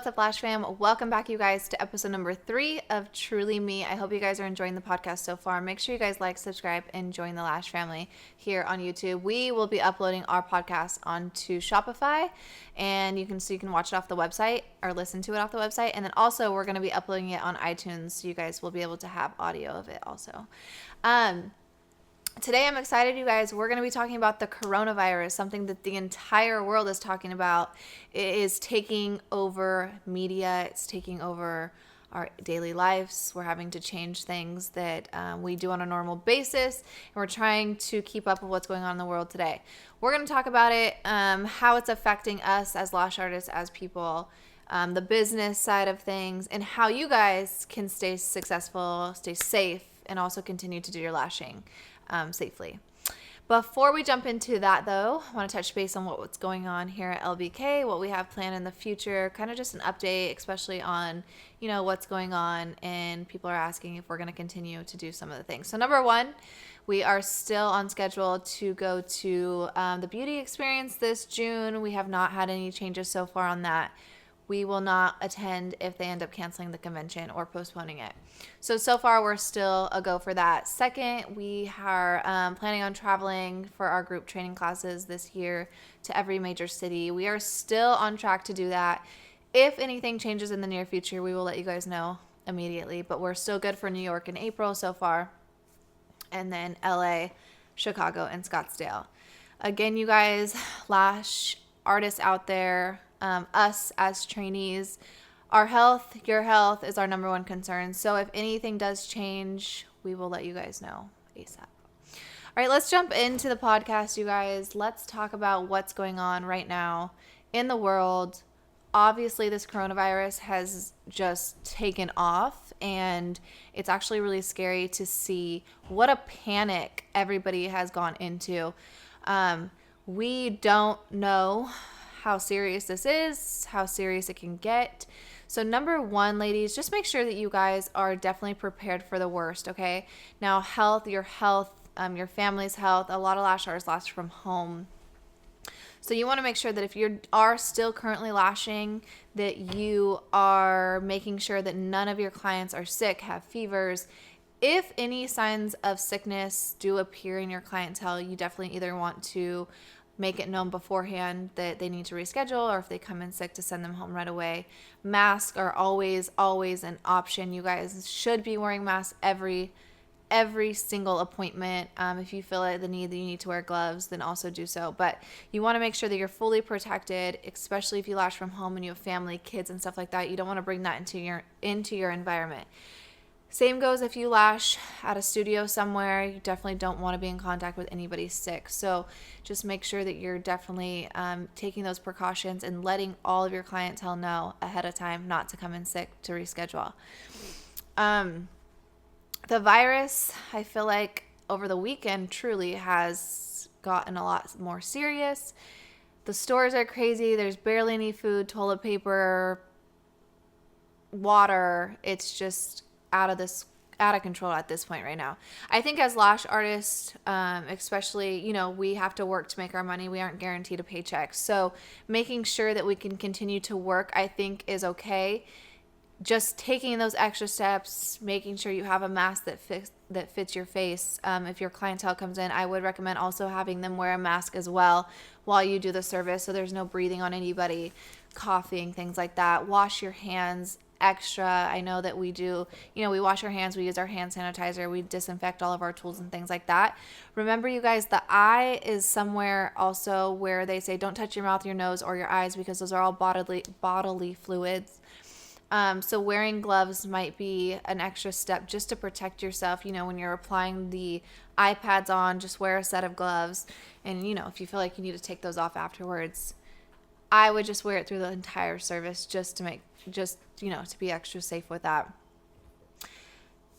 what's up, Lash fam? Welcome back, you guys, to episode number 3 of Truly Me. I hope you guys are enjoying the podcast so far. Make sure you guys like, subscribe, and join the Lash family here on YouTube. We will be uploading our podcast onto Shopify, and you can watch it off the website or listen to it off the website. And then also we're going to be uploading it on iTunes, so you guys will be able to have audio of it also. Today I'm excited, you guys. We're going to be talking about the coronavirus, something that the entire world is talking about. It is taking over media. It's taking over our daily lives. We're having to change things that we do on a normal basis, and we're trying to keep up with what's going on in the world today. We're going to talk about it, how it's affecting us as lash artists, as people, the business side of things, and how you guys can stay successful, stay safe, and also continue to do your lashing safely. Before we jump into that, though, I want to touch base on what's going on here at LBK, what we have planned in the future, kind of just an update, especially on, what's going on, and people are asking if we're going to continue to do some of the things. So number one, we are still on schedule to go to the beauty experience this June. We have not had any changes so far on that. We will not attend if they end up canceling the convention or postponing it. So far, we're still a go for that. Second, we are planning on traveling for our group training classes this year to every major city. We are still on track to do that. If anything changes in the near future, we will let you guys know immediately. But we're still good for New York in April so far. And then LA, Chicago, and Scottsdale. Again, you guys, lash artists out there, us as trainees, our health, your health is our number one concern. So if anything does change, we will let you guys know ASAP. All right, let's jump into the podcast, you guys. Let's talk about what's going on right now in the world. Obviously, this coronavirus has just taken off, and it's actually really scary to see what a panic everybody has gone into. We don't know how serious this is, how serious it can get. So number one, ladies, just make sure that you guys are definitely prepared for the worst, okay? Now, your family's health, a lot of lash artists lash from home. So you want to make sure that if you are still currently lashing, that you are making sure that none of your clients are sick, have fevers. If any signs of sickness do appear in your clientele, you definitely either want to make it known beforehand that they need to reschedule, or if they come in sick, to send them home right away. Masks are always an option. You guys should be wearing masks every single appointment. If you feel the need that you need to wear gloves, then also do so. But you want to make sure that you're fully protected, especially if you lash from home and you have family, kids, and stuff like that. You don't want to bring that into your environment. Same goes if you lash at a studio somewhere. You definitely don't want to be in contact with anybody sick. So just make sure that you're definitely taking those precautions and letting all of your clientele know ahead of time not to come in sick, to reschedule. The virus, I feel like over the weekend truly has gotten a lot more serious. The stores are crazy. There's barely any food, toilet paper, water. It's just out of control at this point right now. I think as lash artists, especially, we have to work to make our money. We aren't guaranteed a paycheck. So making sure that we can continue to work, I think, is okay. Just taking those extra steps, making sure you have a mask that fits your face. If your clientele comes in, I would recommend also having them wear a mask as well while you do the service, so there's no breathing on anybody, coughing, things like that. Wash your hands extra. I know that we do, we wash our hands, we use our hand sanitizer, we disinfect all of our tools and things like that. Remember, you guys, the eye is somewhere also where they say don't touch your mouth, your nose, or your eyes, because those are all bodily fluids. So wearing gloves might be an extra step just to protect yourself. When you're applying the iPads on, just wear a set of gloves. And, if you feel like you need to take those off afterwards, I would just wear it through the entire service just to be extra safe with that.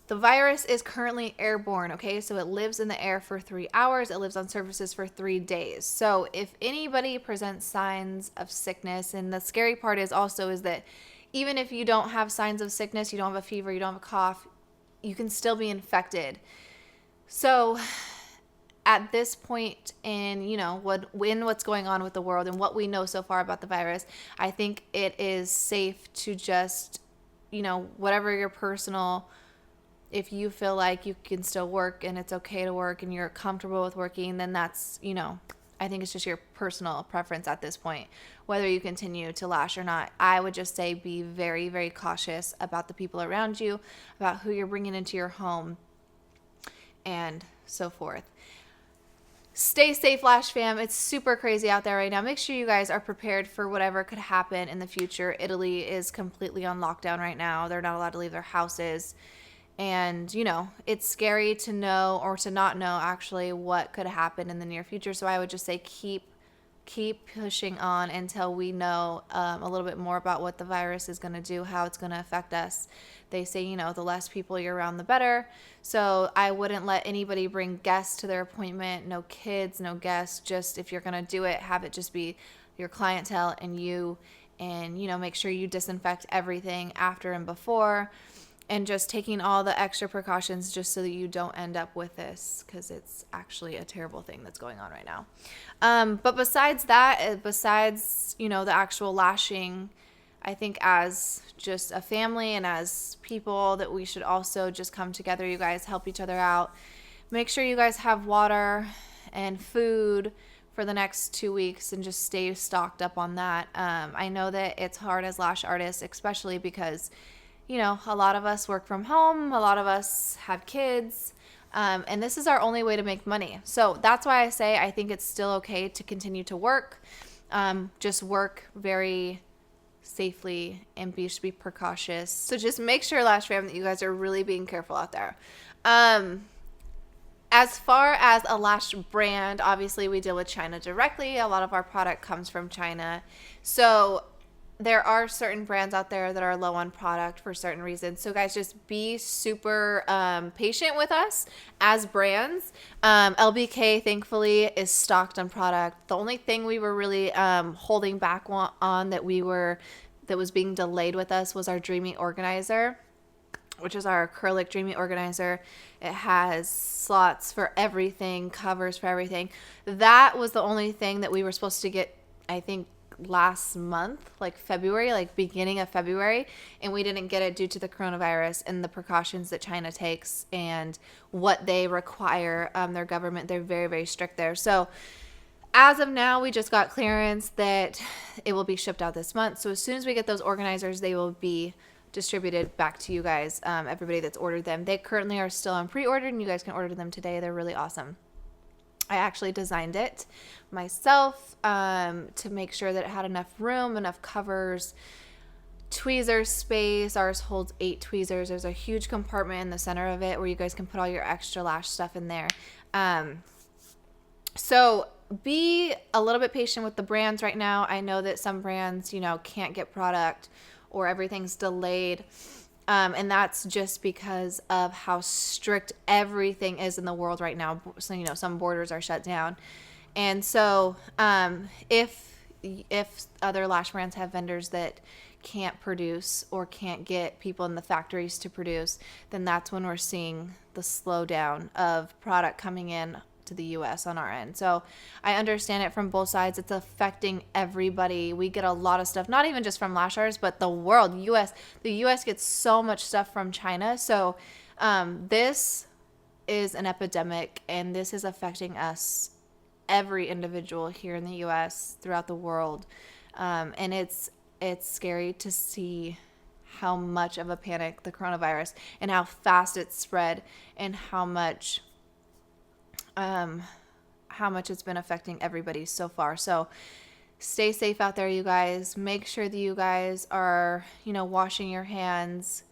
The virus is currently airborne, okay? So it lives in the air for 3 hours. It lives on surfaces for 3 days. So if anybody presents signs of sickness, and the scary part is that even if you don't have signs of sickness, you don't have a fever, you don't have a cough, you can still be infected. So at this point in, what's going on with the world and what we know so far about the virus, I think it is safe to just, whatever your personal, if you feel like you can still work and it's okay to work and you're comfortable with working, then that's, I think it's just your personal preference at this point, whether you continue to lash or not. I would just say be very, very cautious about the people around you, about who you're bringing into your home, and so forth. Stay safe, Lash fam. It's super crazy out there right now. Make sure you guys are prepared for whatever could happen in the future. Italy is completely on lockdown right now. They're not allowed to leave their houses. And, it's scary to know or to not know actually what could happen in the near future. So I would just say keep pushing on until we know a little bit more about what the virus is going to do, how it's going to affect us. They say, the less people you're around, the better. So I wouldn't let anybody bring guests to their appointment. No kids, no guests. Just if you're going to do it, have it just be your clientele and you. And, make sure you disinfect everything after and before. And just taking all the extra precautions just so that you don't end up with this, because it's actually a terrible thing that's going on right now. But besides that, the actual lashing, I think as just a family and as people that we should also just come together, you guys, help each other out. Make sure you guys have water and food for the next 2 weeks and just stay stocked up on that. I know that it's hard as lash artists, especially because a lot of us work from home. A lot of us have kids. And this is our only way to make money. So that's why I say I think it's still okay to continue to work. Just work very safely and be precautious. So just make sure, Lash fam, that you guys are really being careful out there. As far as a lash brand, obviously we deal with China directly. A lot of our product comes from China. So there are certain brands out there that are low on product for certain reasons. So guys, just be super patient with us as brands. LBK thankfully is stocked on product. The only thing we were really holding back on that was being delayed with us was our Dreamy Organizer, which is our acrylic Dreamy Organizer. It has slots for everything, covers for everything. That was the only thing that we were supposed to get, I think, last month, like February, like beginning of February, and we didn't get it due to the coronavirus and the precautions that China takes and what they require. Their government, they're very, very strict there. So as of now, we just got clearance that it will be shipped out this month. So as soon as we get those organizers, they will be distributed back to you guys, everybody that's ordered them. They currently are still on pre-order, and you guys can order them today. They're really awesome. I actually designed it myself to make sure that it had enough room, enough covers, tweezer space. Ours holds 8 tweezers. There's a huge compartment in the center of it where you guys can put all your extra lash stuff in there. So be a little bit patient with the brands right now. I know that some brands, can't get product or everything's delayed. And that's just because of how strict everything is in the world right now. So, some borders are shut down. And so if other lash brands have vendors that can't produce or can't get people in the factories to produce, then that's when we're seeing the slowdown of product coming in to the U.S. on our end. So I understand it from both sides. It's affecting everybody. We get a lot of stuff, not even just from lash artists, but the world, The U.S. gets so much stuff from China. So this is an epidemic, and this is affecting us, every individual here in the U.S., throughout the world. And it's scary to see how much of a panic the coronavirus and how fast it's spread and how much it's been affecting everybody so far. So stay safe out there, you guys. Make sure that you guys are, washing your hands,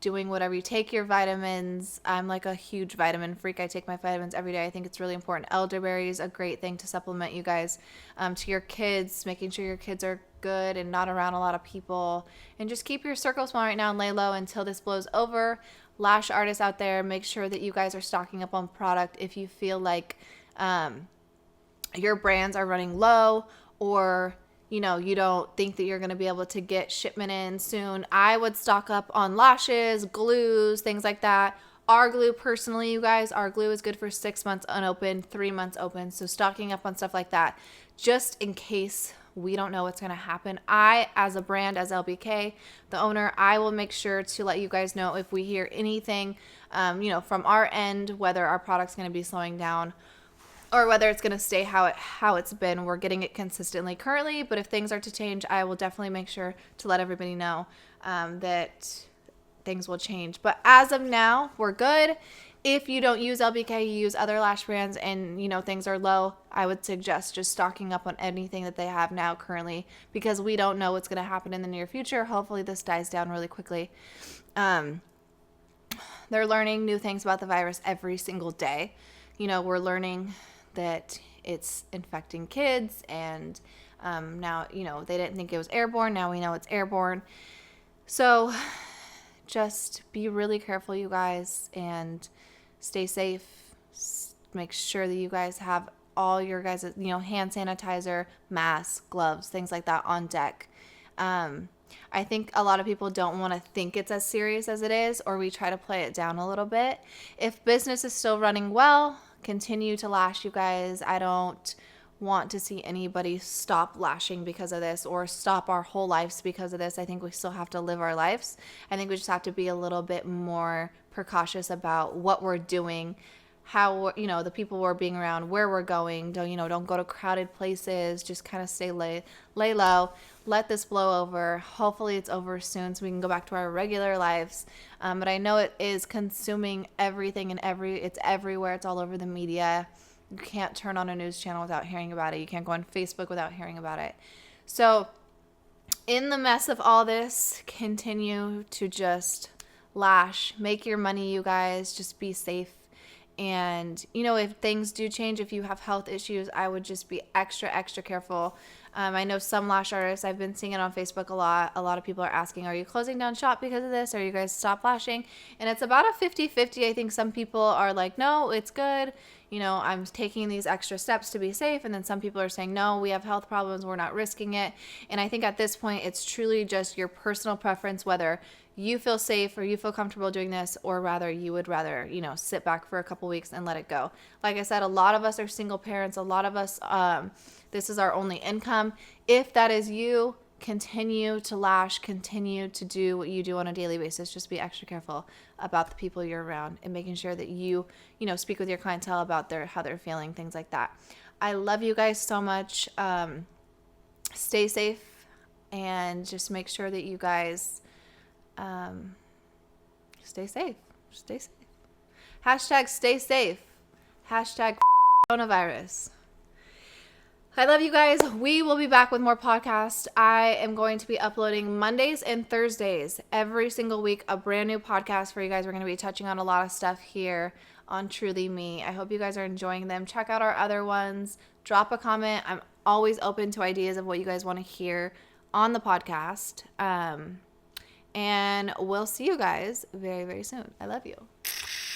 doing whatever. You take your vitamins. I'm like a huge vitamin freak. I take my vitamins every day. I think it's really important. Elderberry is a great thing to supplement you guys, to your kids, making sure your kids are good and not around a lot of people. And just keep your circle small right now and lay low until this blows over. Lash artists out there, make sure that you guys are stocking up on product if you feel like your brands are running low, or you don't think that you're going to be able to get shipment in soon. I would stock up on lashes, glues, things like that, Our glue, personally, you guys, our glue is good for 6 months unopened, 3 months open. So stocking up on stuff like that, just in case we don't know what's going to happen. I, as a brand, as LBK, the owner, I will make sure to let you guys know if we hear anything, from our end, whether our product's going to be slowing down or whether it's going to stay how it's been. We're getting it consistently currently, but if things are to change, I will definitely make sure to let everybody know that things will change. But as of now, we're good. If you don't use LBK, you use other lash brands and, things are low, I would suggest just stocking up on anything that they have now currently, because we don't know what's going to happen in the near future. Hopefully this dies down really quickly. They're learning new things about the virus every single day. We're learning that it's infecting kids, and now, they didn't think it was airborne. Now we know it's airborne. So just be really careful, you guys, and stay safe. Make sure that you guys have all your guys', hand sanitizer, masks, gloves, things like that on deck. I think a lot of people don't want to think it's as serious as it is, or we try to play it down a little bit. If business is still running well, continue to lash, you guys. I don't want to see anybody stop lashing because of this, or stop our whole lives because of this. I think we still have to live our lives. I think we just have to be a little bit more precautious about what we're doing, how, the people we're being around, where we're going. Don't go to crowded places. Just kind of stay lay low. Let this blow over. Hopefully it's over soon so we can go back to our regular lives. But I know it is consuming everything, and it's everywhere. It's all over the media. You can't turn on a news channel without hearing about it. You can't go on Facebook without hearing about it. So in the mess of all this, continue to just lash. Make your money, you guys. Just be safe. And, if things do change, if you have health issues, I would just be extra, extra careful. I know some lash artists, I've been seeing it on Facebook a lot. A lot of people are asking, are you closing down shop because of this? Are you guys stop lashing? And it's about a 50-50. I think some people are like, no, it's good. I'm taking these extra steps to be safe. And then some people are saying, no, we have health problems. We're not risking it. And I think at this point, it's truly just your personal preference, whether you feel safe or you feel comfortable doing this, or you would rather, sit back for a couple weeks and let it go. Like I said, a lot of us are single parents. A lot of us, this is our only income. If that is you, continue to lash, continue to do what you do on a daily basis. Just be extra careful about the people you're around, and making sure that you speak with your clientele about how they're feeling, things like that. I love you guys so much. Stay safe, and just make sure that you guys stay safe. Stay safe. Hashtag stay safe. Hashtag coronavirus. I love you guys. We will be back with more podcasts. I am going to be uploading Mondays and Thursdays every single week, a brand new podcast for you guys. We're going to be touching on a lot of stuff here on Truly Me. I hope you guys are enjoying them. Check out our other ones. Drop a comment. I'm always open to ideas of what you guys want to hear on the podcast. And we'll see you guys very, very soon. I love you.